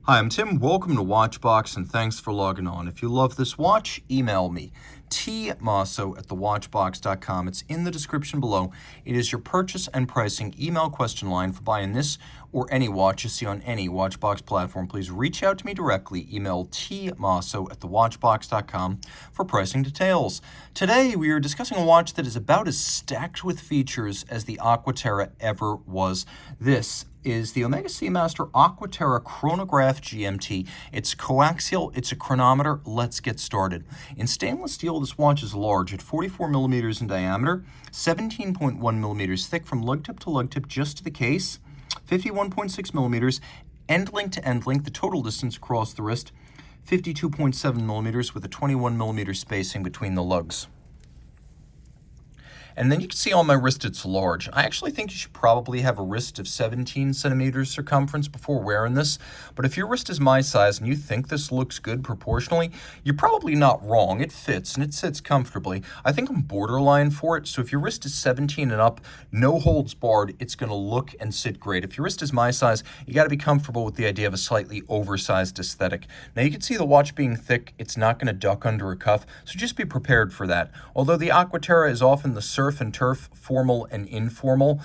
Hi, I'm Tim. Welcome to Watchbox, and thanks for logging on. If you love this watch, email me, tmosso@thewatchbox.com. It's in the description below. It is your purchase and pricing email question line for buying this or any watch you see on any Watchbox platform. Please reach out to me directly. Email tmosso@thewatchbox.com for pricing details. Today, we are discussing a watch that is about as stacked with features as the Aqua Terra ever was. This is the Omega Seamaster Aqua Terra Chronograph GMT. It's coaxial, it's a chronometer. Let's get started. In stainless steel, this watch is large at 44 millimeters in diameter, 17.1 millimeters thick from lug tip to lug tip just to the case, 51.6 millimeters, end link to end link, the total distance across the wrist, 52.7 millimeters with a 21 millimeter spacing between the lugs. And then you can see on my wrist it's large. I actually think you should probably have a wrist of 17 centimeters circumference before wearing this. But if your wrist is my size and you think this looks good proportionally, you're probably not wrong. It fits and it sits comfortably. I think I'm borderline for it. So if your wrist is 17 and up, no holds barred, it's going to look and sit great. If your wrist is my size, you got to be comfortable with the idea of a slightly oversized aesthetic. Now you can see the watch being thick. It's not going to duck under a cuff. So just be prepared for that. Although the Aqua Terra is often the surf and turf, formal and informal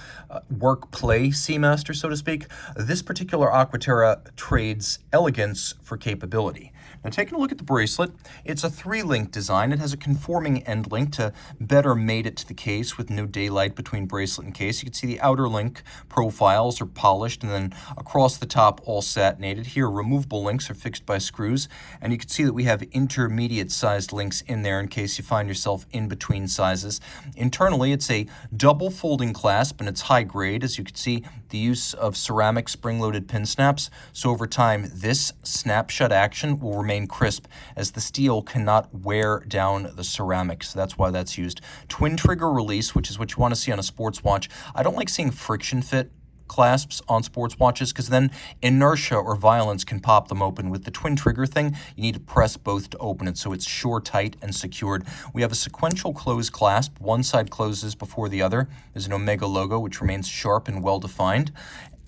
work-play Seamaster, so to speak, this particular Aqua Terra trades elegance for capability. Now, taking a look at the bracelet, it's a 3-link design. It has a conforming end link to better mate it to the case with no daylight between bracelet and case. You can see the outer link profiles are polished, and then across the top, all satinated. Here, removable links are fixed by screws, and you can see that we have intermediate-sized links in there in case you find yourself in between sizes. Internally, it's a double folding clasp, and it's high grade. As you can see, the use of ceramic spring-loaded pin snaps. So over time, this snap-shut action will remain crisp as the steel cannot wear down the ceramic. So that's why that's used. Twin trigger release, which is what you want to see on a sports watch. I don't like seeing friction fit clasps on sports watches because then inertia or violence can pop them open. With the twin trigger thing, you need to press both to open it so it's sure, tight, and secured. We have a sequential close clasp. One side closes before the other. There's an Omega logo which remains sharp and well defined.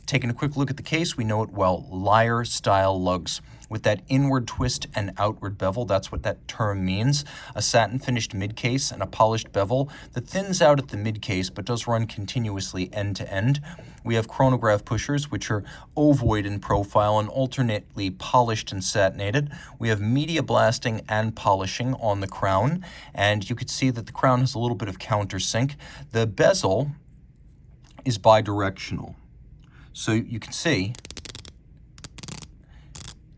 Taking a quick look at the case, we know it well. Lyre style lugs with that inward twist and outward bevel. That's what that term means. A satin finished mid case and a polished bevel that thins out at the mid case but does run continuously end to end. We have chronograph pushers which are ovoid in profile and alternately polished and satinated. We have media blasting and polishing on the crown, and you could see that the crown has a little bit of countersink. The bezel is bidirectional. So you can see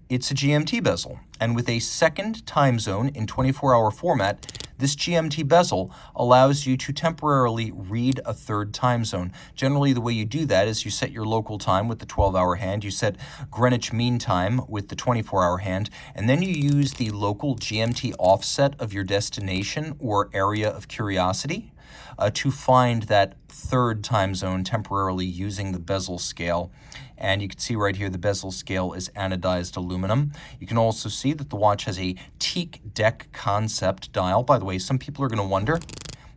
it's a GMT bezel. And with a second time zone in 24-hour format, this GMT bezel allows you to temporarily read a third time zone. Generally, the way you do that is you set your local time with the 12-hour hand, you set Greenwich Mean Time with the 24-hour hand, and then you use the local GMT offset of your destination or area of curiosity to find that third time zone temporarily using the bezel scale. And you can see right here the bezel scale is anodized aluminum. You can also see that the watch has a teak deck concept dial. By the way, some people are going to wonder,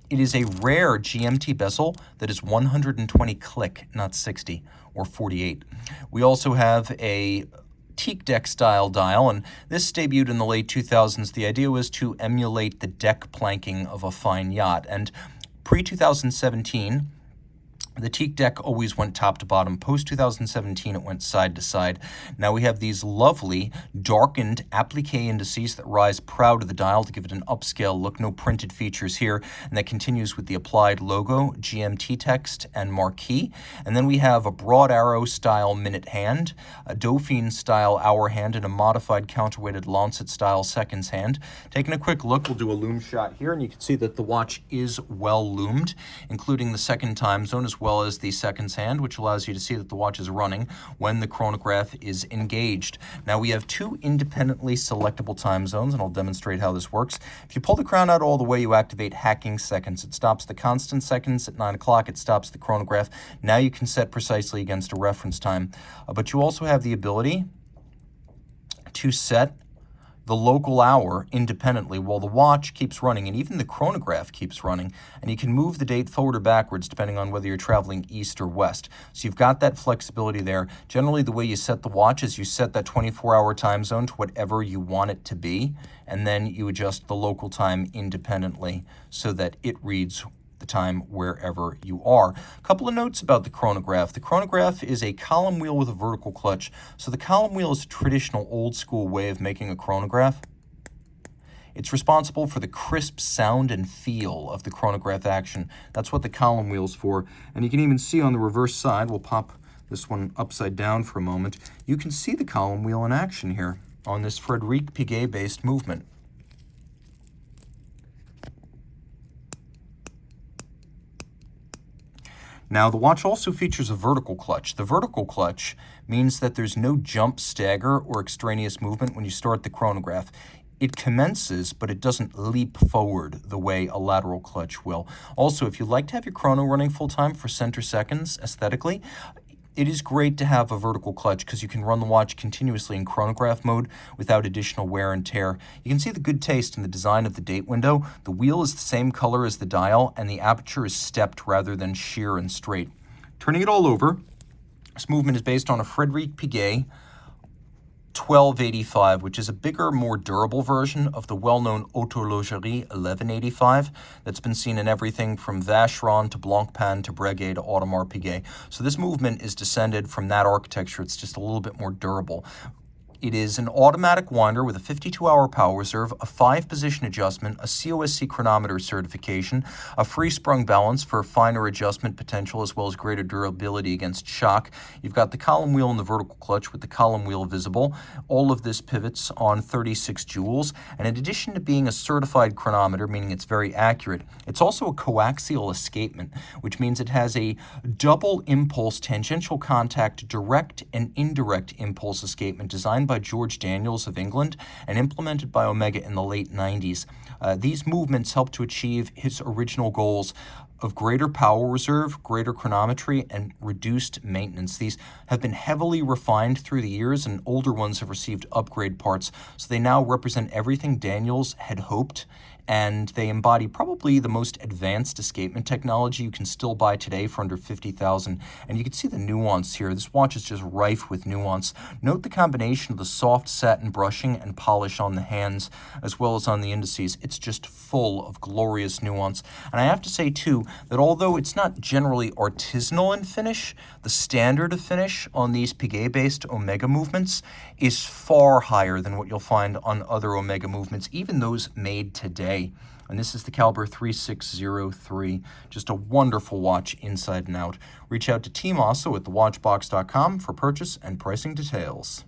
it is a rare GMT bezel that is 120 click, not 60 or 48. We also have a teak deck style dial, and this debuted in the late 2000s. The idea was to emulate the deck planking of a fine yacht, and pre-2017, the teak deck always went top to bottom. Post-2017, it went side to side. Now we have these lovely darkened applique indices that rise proud of the dial to give it an upscale look. No printed features here. And that continues with the applied logo, GMT text, and marquee. And then we have a broad arrow style minute hand, a Dauphine style hour hand, and a modified counterweighted Lancet style seconds hand. Taking a quick look, we'll do a loom shot here, and you can see that the watch is well loomed, including the second time zone as well as the seconds hand, which allows you to see that the watch is running when the chronograph is engaged. Now we have two independently selectable time zones, and I'll demonstrate how this works. If you pull the crown out all the way, you activate hacking seconds. It stops the constant seconds at 9 o'clock. It stops the chronograph. Now you can set precisely against a reference time. But you also have the ability to set the local hour independently while the watch keeps running, and even the chronograph keeps running, and you can move the date forward or backwards depending on whether you're traveling east or west. So you've got that flexibility there. Generally, the way you set the watch is you set that 24-hour time zone to whatever you want it to be, and then you adjust the local time independently so that it reads the time wherever you are. A couple of notes about the chronograph. The chronograph is a column wheel with a vertical clutch. So the column wheel is a traditional old school way of making a chronograph. It's responsible for the crisp sound and feel of the chronograph action. That's what the column wheel's for. And you can even see on the reverse side, we'll pop this one upside down for a moment, you can see the column wheel in action here on this Frédéric Piguet-based movement. Now, the watch also features a vertical clutch. The vertical clutch means that there's no jump, stagger, or extraneous movement when you start the chronograph. It commences, but it doesn't leap forward the way a lateral clutch will. Also, if you like to have your chrono running full-time for center seconds aesthetically, it is great to have a vertical clutch because you can run the watch continuously in chronograph mode without additional wear and tear. You can see the good taste in the design of the date window. The wheel is the same color as the dial, and the aperture is stepped rather than sheer and straight. Turning it all over, this movement is based on a Frédéric Piguet 1285, which is a bigger, more durable version of the well-known Horlogerie 1185 that's been seen in everything from Vacheron to Blancpain to Breguet to Audemars Piguet. So this movement is descended from that architecture. It's just a little bit more durable. It is an automatic winder with a 52-hour power reserve, a 5-position adjustment, a COSC chronometer certification, a free-sprung balance for finer adjustment potential as well as greater durability against shock. You've got the column wheel and the vertical clutch with the column wheel visible. All of this pivots on 36 joules. And in addition to being a certified chronometer, meaning it's very accurate, it's also a coaxial escapement, which means it has a double impulse tangential contact direct and indirect impulse escapement designed by George Daniels of England and implemented by Omega in the late 90s. These movements help to achieve his original goals of greater power reserve, greater chronometry, and reduced maintenance. These have been heavily refined through the years, and older ones have received upgrade parts, so they now represent everything Daniels had hoped, and they embody probably the most advanced escapement technology you can still buy today for under $50,000. And you can see the nuance here. This watch is just rife with nuance. Note the combination of the soft satin brushing and polish on the hands, as well as on the indices. It's just full of glorious nuance. And I have to say, too, that although it's not generally artisanal in finish, the standard of finish on these Piguet-based Omega movements is far higher than what you'll find on other Omega movements, even those made today. And this is the caliber 3603. Just a wonderful watch inside and out. Reach out to Team Mosso at thewatchbox.com for purchase and pricing details.